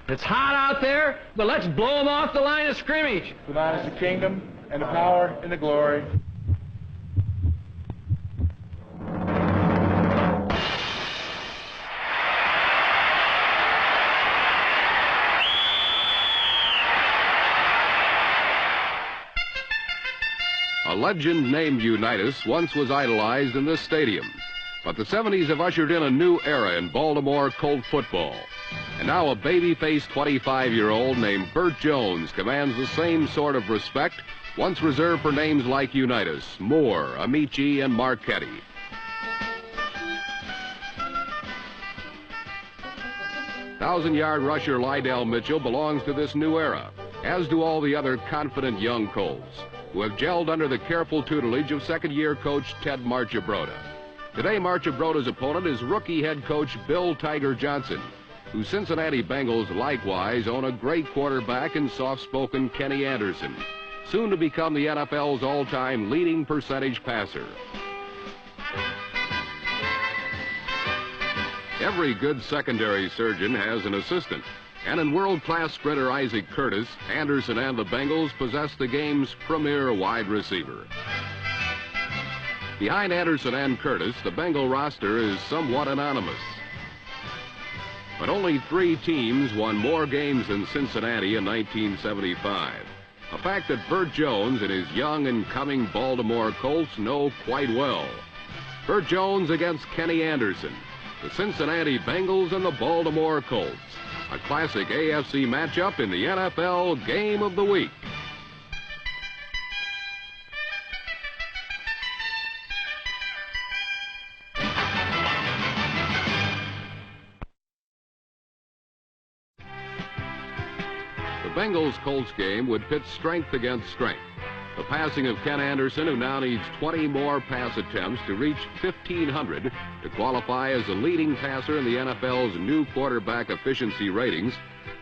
It's hot out there, but let's blow them off the line of scrimmage. For thine is the kingdom, and the power, and the glory. A legend named Unitas once was idolized in this stadium, but the 70s have ushered in a new era in Baltimore Colt football. And now a baby-faced 25-year-old named Bert Jones commands the same sort of respect once reserved for names like Unitas, Moore, Amici, and Marchetti. Thousand-yard rusher Lydell Mitchell belongs to this new era, as do all the other confident young Colts, who have gelled under the careful tutelage of second-year coach Ted Marchibroda. Today, Marchibroda's opponent is rookie head coach Bill Tiger Johnson, whose Cincinnati Bengals likewise own a great quarterback and soft-spoken Kenny Anderson, soon to become the NFL's all-time leading percentage passer. Every good secondary surgeon has an assistant, and in world-class sprinter Isaac Curtis, Anderson and the Bengals possess the game's premier wide receiver. Behind Anderson and Curtis, the Bengal roster is somewhat anonymous. But only 3 teams won more games than Cincinnati in 1975, a fact that Bert Jones and his young and coming Baltimore Colts know quite well. Bert Jones against Kenny Anderson, the Cincinnati Bengals and the Baltimore Colts, a classic AFC matchup in the NFL Game of the Week. The Bengals-Colts game would pit strength against strength. The passing of Ken Anderson, who now needs 20 more pass attempts to reach 1,500 to qualify as a leading passer in the NFL's new quarterback efficiency ratings,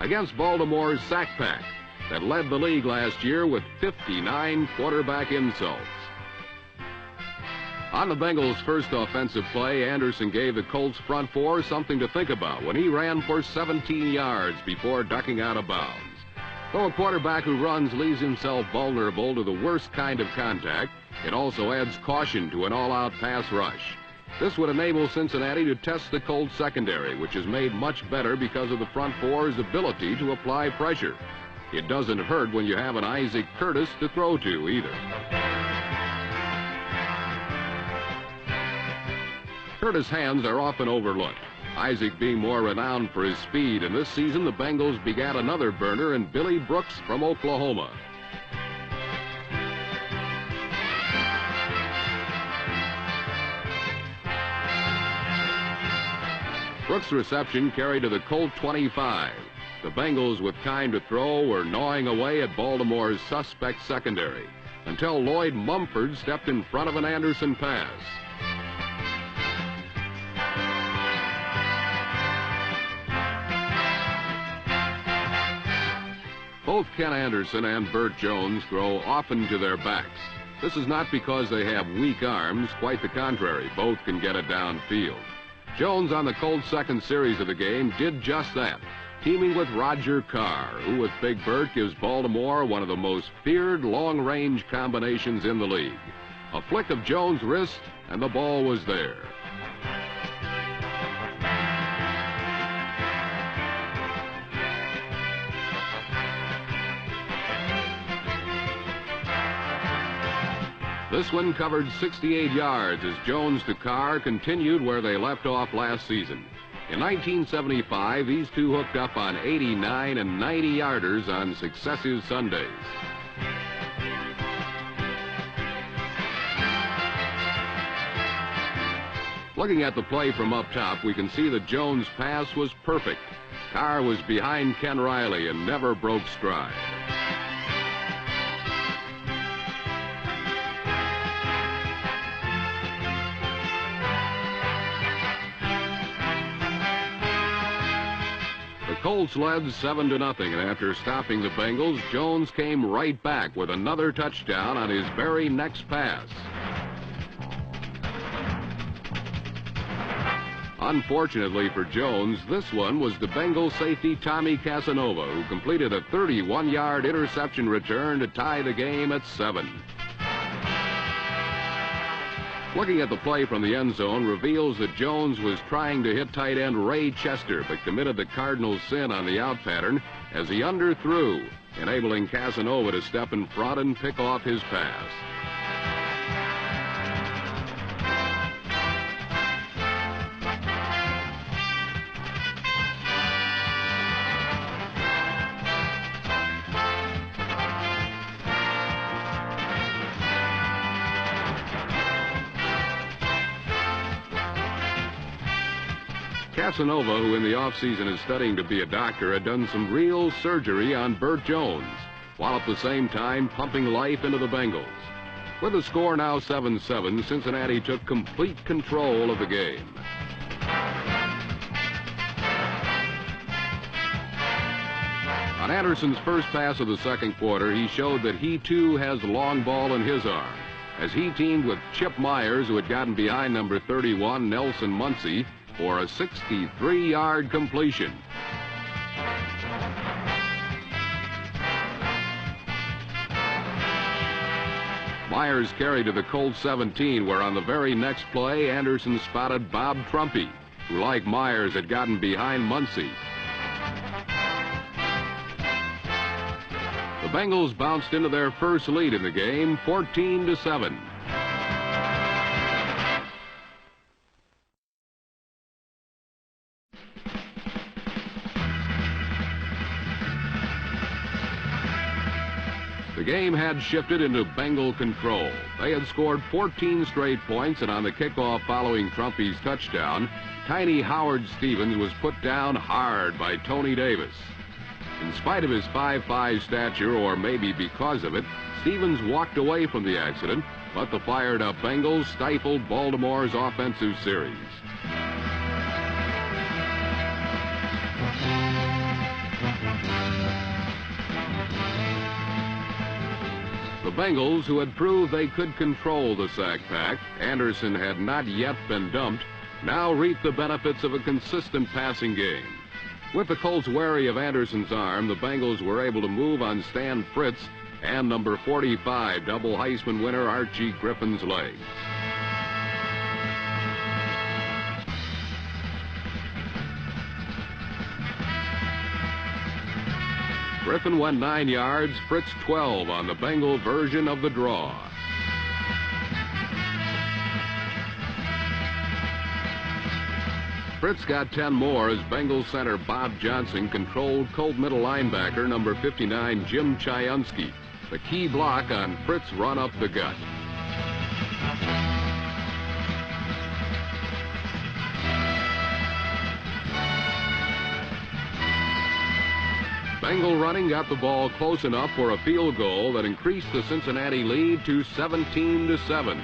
against Baltimore's sack pack that led the league last year with 59 quarterback insults. On the Bengals' first offensive play, Anderson gave the Colts front four something to think about when he ran for 17 yards before ducking out of bounds. Though a quarterback who runs leaves himself vulnerable to the worst kind of contact, it also adds caution to an all-out pass rush. This would enable Cincinnati to test the Colts secondary, which is made much better because of the front four's ability to apply pressure. It doesn't hurt when you have an Isaac Curtis to throw to either. Curtis' hands are often overlooked, Isaac being more renowned for his speed, and this season the Bengals begat another burner in Billy Brooks from Oklahoma. Brooks' reception carried to the Colt 25. The Bengals, with time to throw, were gnawing away at Baltimore's suspect secondary until Lloyd Mumford stepped in front of an Anderson pass. Both Ken Anderson and Bert Jones throw often to their backs. This is not because they have weak arms, quite the contrary. Both can get it downfield. Jones on the Colts' second series of the game did just that, teaming with Roger Carr, who with Big Bert gives Baltimore one of the most feared long-range combinations in the league. A flick of Jones' wrist, and the ball was there. This one covered 68 yards as Jones to Carr continued where they left off last season. In 1975, these two hooked up on 89 and 90-yarders on successive Sundays. Looking at the play from up top, we can see that Jones' pass was perfect. Carr was behind Ken Riley and never broke stride. The Colts led 7-0, and after stopping the Bengals, Jones came right back with another touchdown on his very next pass. Unfortunately for Jones, this one was the Bengals safety Tommy Casanova, who completed a 31-yard interception return to tie the game at 7. Looking at the play from the end zone reveals that Jones was trying to hit tight end Ray Chester, but committed the Cardinals' sin on the out pattern as he underthrew, enabling Casanova to step in front and pick off his pass. Casanova, who in the offseason is studying to be a doctor, had done some real surgery on Bert Jones, while at the same time pumping life into the Bengals. With the score now 7-7, Cincinnati took complete control of the game. On Anderson's first pass of the second quarter, he showed that he too has the long ball in his arm, as he teamed with Chip Myers, who had gotten behind number 31, Nelson Muncie, for a 63-yard completion. Myers carried to the Colts 17, where on the very next play, Anderson spotted Bob Trumpy, who, like Myers, had gotten behind Muncie. The Bengals bounced into their first lead in the game, 14-7. The game had shifted into Bengal control. They had scored 14 straight points, and on the kickoff following Trumpy's touchdown, tiny Howard Stevens was put down hard by Tony Davis. In spite of his 5'5" stature, or maybe because of it, Stevens walked away from the accident, but the fired-up Bengals stifled Baltimore's offensive series. The Bengals, who had proved they could control the sack pack, Anderson had not yet been dumped, now reaped the benefits of a consistent passing game. With the Colts wary of Anderson's arm, the Bengals were able to move on Stan Fritz and number 45, double Heisman winner Archie Griffin's legs. Griffin went 9 yards, Fritz 12 on the Bengal version of the draw. Fritz got 10 more as Bengals center Bob Johnson controlled Colt middle linebacker number 59 Jim Chiunsky, the key block on Fritz' run up the gut. Bengal running got the ball close enough for a field goal that increased the Cincinnati lead to 17-7.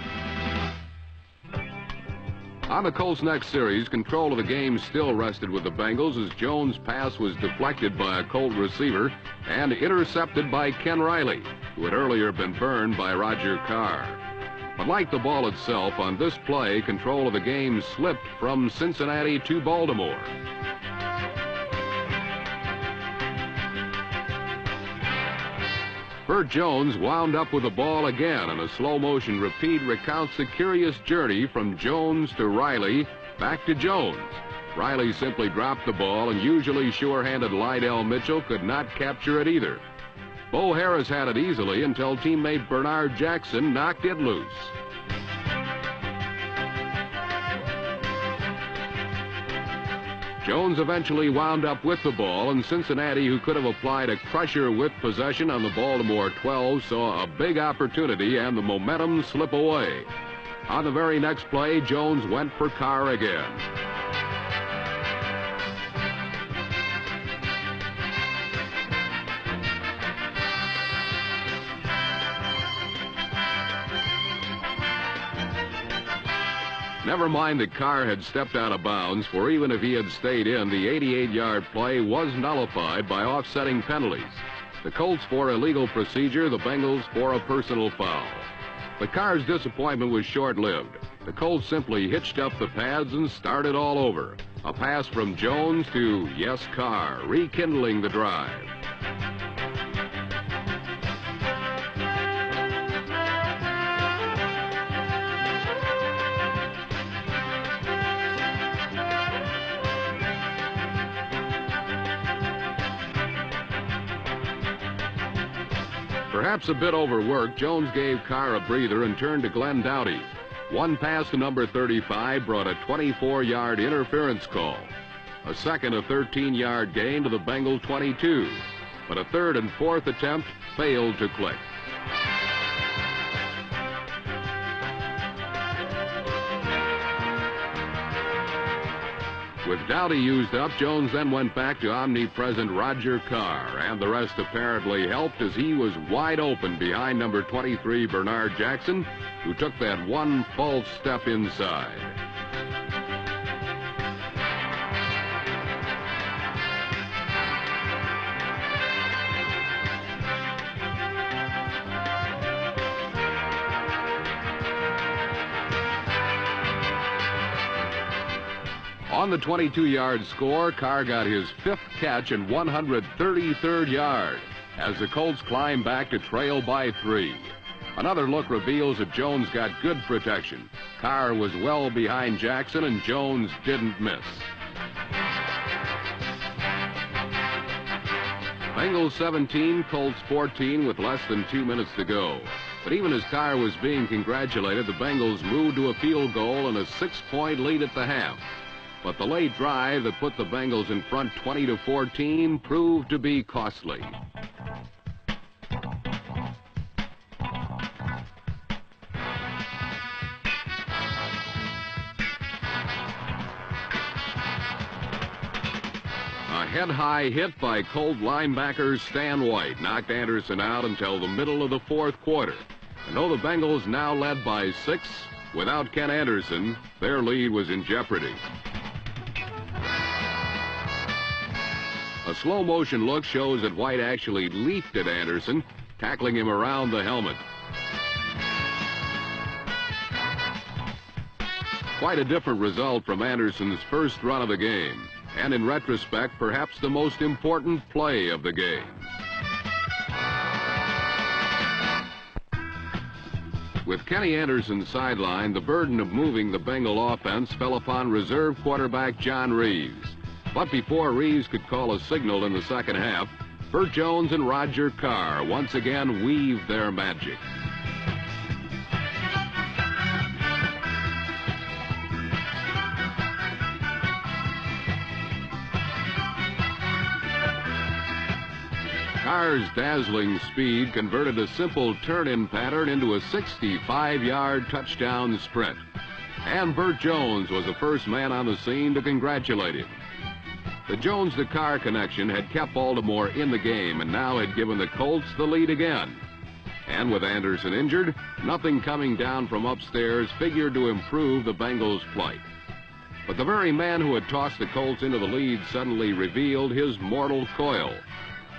On the Colts' next series, control of the game still rested with the Bengals as Jones' pass was deflected by a Colt receiver and intercepted by Ken Riley, who had earlier been burned by Roger Carr. But like the ball itself, on this play, control of the game slipped from Cincinnati to Baltimore. Bert Jones wound up with the ball again, and a slow-motion repeat recounts the curious journey from Jones to Riley, back to Jones. Riley simply dropped the ball, and usually sure-handed Lydell Mitchell could not capture it either. Bo Harris had it easily until teammate Bernard Jackson knocked it loose. Jones eventually wound up with the ball, and Cincinnati, who could have applied a crusher with possession on the Baltimore 12, saw a big opportunity and the momentum slip away. On the very next play, Jones went for Carr again. Never mind that Carr had stepped out of bounds, for even if he had stayed in, the 88-yard play was nullified by offsetting penalties. The Colts for illegal procedure, the Bengals for a personal foul. But Carr's disappointment was short-lived. The Colts simply hitched up the pads and started all over. A pass from Jones to, yes, Carr, rekindling the drive. Perhaps a bit overworked, Jones gave Carr a breather and turned to Glenn Doughty. One pass to number 35 brought a 24-yard interference call. A second, a 13-yard gain to the Bengal 22. But a third and fourth attempt failed to click. With Doughty used up, Jones then went back to omnipresent Roger Carr, and the rest apparently helped as he was wide open behind number 23 Bernard Jackson, who took that one false step inside. On the 22-yard score, Carr got his fifth catch and 133rd yard as the Colts climb back to trail by 3. Another look reveals that Jones got good protection. Carr was well behind Jackson, and Jones didn't miss. Bengals 17, Colts 14 with less than 2 minutes to go. But even as Carr was being congratulated, the Bengals moved to a field goal and a 6-point lead at the half. But the late drive that put the Bengals in front 20-14 proved to be costly. A head-high hit by Colt linebacker Stan White knocked Anderson out until the middle of the fourth quarter. And though the Bengals now led by 6, without Ken Anderson, their lead was in jeopardy. A slow-motion look shows that White actually leaped at Anderson, tackling him around the helmet. Quite a different result from Anderson's first run of the game, and in retrospect, perhaps the most important play of the game. With Kenny Anderson sidelined, the burden of moving the Bengal offense fell upon reserve quarterback John Reeves. But before Reeves could call a signal in the second half, Bert Jones and Roger Carr once again weaved their magic. Carr's dazzling speed converted a simple turn-in pattern into a 65-yard touchdown sprint. And Bert Jones was the first man on the scene to congratulate him. The Jones-to-Carr connection had kept Baltimore in the game and now had given the Colts the lead again. And with Anderson injured, nothing coming down from upstairs figured to improve the Bengals' plight. But the very man who had tossed the Colts into the lead suddenly revealed his mortal coil.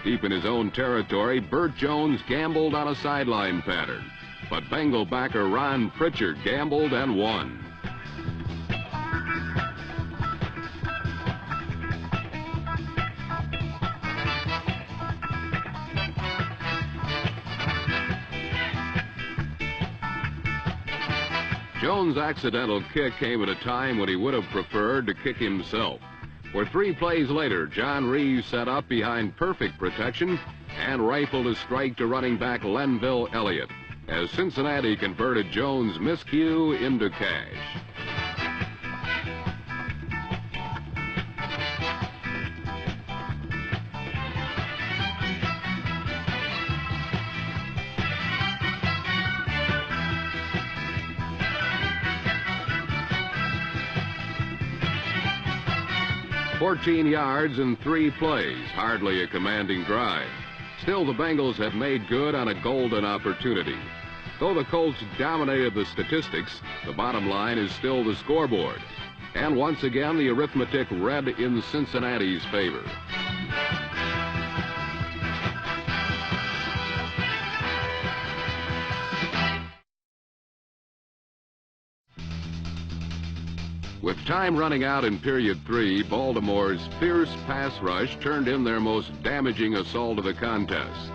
Deep in his own territory, Bert Jones gambled on a sideline pattern. But Bengal backer Ron Pritchard gambled and won. Jones' accidental kick came at a time when he would have preferred to kick himself. For 3 plays later, John Reeves set up behind perfect protection and rifled a strike to running back Lenville Elliott as Cincinnati converted Jones' miscue into cash. "14 yards in 3 plays, hardly a commanding drive. Still, the Bengals had made good on a golden opportunity. Though the Colts dominated the statistics, the bottom line is still the scoreboard. And once again, the arithmetic read in Cincinnati's favor. With time running out in period 3, Baltimore's fierce pass rush turned in their most damaging assault of the contest.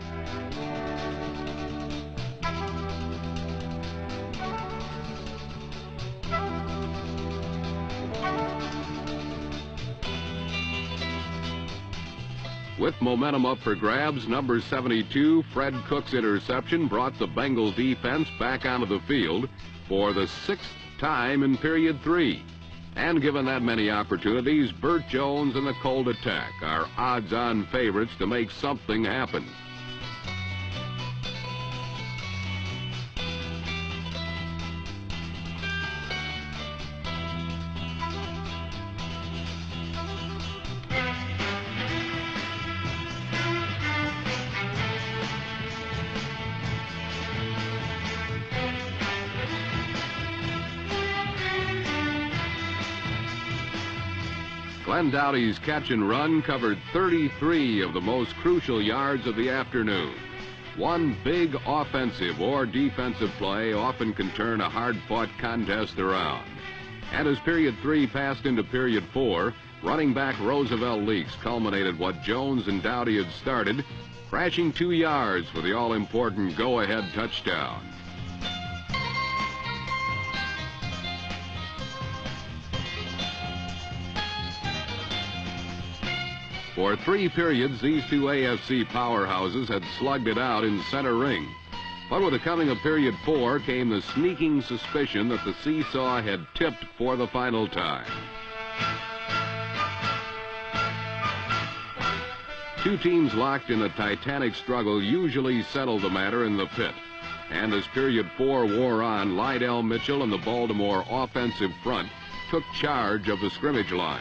With momentum up for grabs, number 72, Fred Cook's interception brought the Bengal defense back onto the field for the 6th time in period 3. And given that many opportunities, Bert Jones and the Colt attack are odds-on favorites to make something happen. Glenn Dowdy's catch and run covered 33 of the most crucial yards of the afternoon. One big offensive or defensive play often can turn a hard-fought contest around. And as period 3 passed into period 4, running back Roosevelt Leaks culminated what Jones and Dowdy had started, crashing 2 yards for the all-important go-ahead touchdown. For 3 periods, these two AFC powerhouses had slugged it out in center ring. But with the coming of period 4 came the sneaking suspicion that the seesaw had tipped for the final time. Two teams locked in a titanic struggle usually settle the matter in the pit. And as period 4 wore on, Lydell Mitchell and the Baltimore offensive front took charge of the scrimmage line.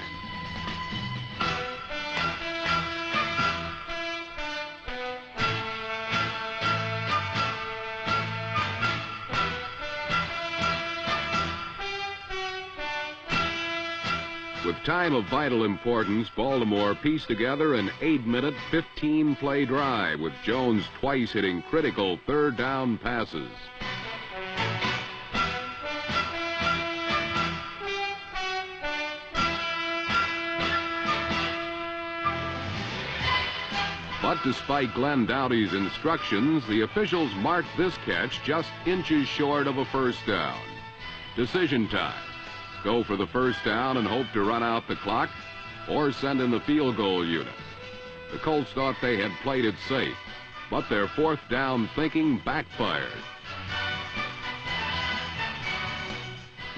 With time of vital importance, Baltimore pieced together an 8-minute, 15-play drive, with Jones twice hitting critical third-down passes. But despite Glenn Dowdy's instructions, the officials marked this catch just inches short of a first down. Decision time. Go for the first down and hope to run out the clock, or send in the field goal unit. The Colts thought they had played it safe, but their fourth down thinking backfired.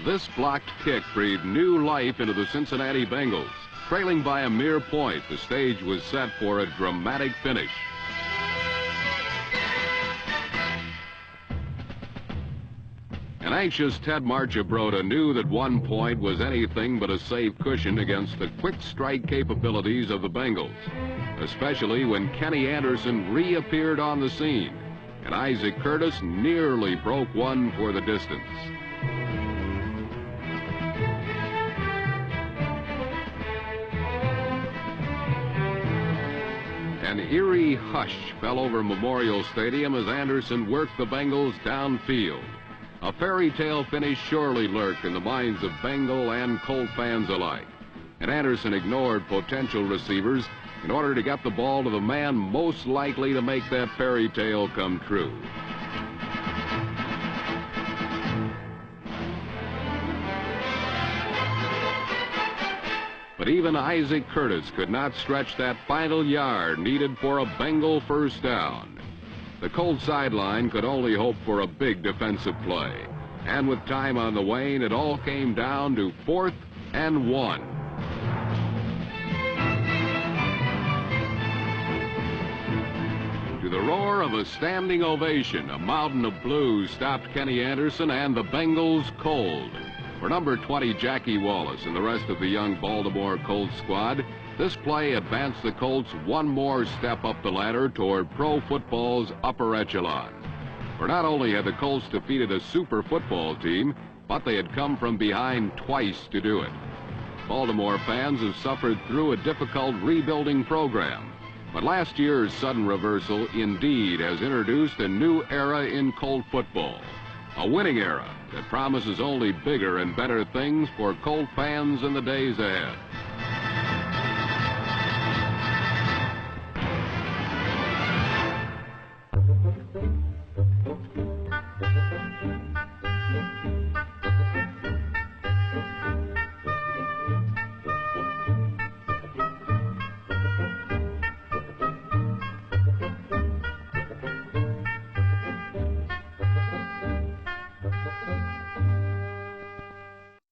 This blocked kick breathed new life into the Cincinnati Bengals. Trailing by a mere point, the stage was set for a dramatic finish. An anxious Ted Marchibroda knew that 1 point was anything but a safe cushion against the quick strike capabilities of the Bengals, especially when Kenny Anderson reappeared on the scene, and Isaac Curtis nearly broke one for the distance. An eerie hush fell over Memorial Stadium as Anderson worked the Bengals downfield. A fairy tale finish surely lurked in the minds of Bengal and Colt fans alike, and Anderson ignored potential receivers in order to get the ball to the man most likely to make that fairy tale come true. But even Isaac Curtis could not stretch that final yard needed for a Bengal first down. The Colts sideline could only hope for a big defensive play. And with time on the wane, it all came down to 4th and 1. To the roar of a standing ovation, a mountain of blue stopped Kenny Anderson and the Bengals cold. For number 20, Jackie Wallace, and the rest of the young Baltimore Colts squad, this play advanced the Colts one more step up the ladder toward pro football's upper echelon. For not only had the Colts defeated a super football team, but they had come from behind twice to do it. Baltimore fans have suffered through a difficult rebuilding program, but last year's sudden reversal indeed has introduced a new era in Colt football. A winning era that promises only bigger and better things for Colt fans in the days ahead.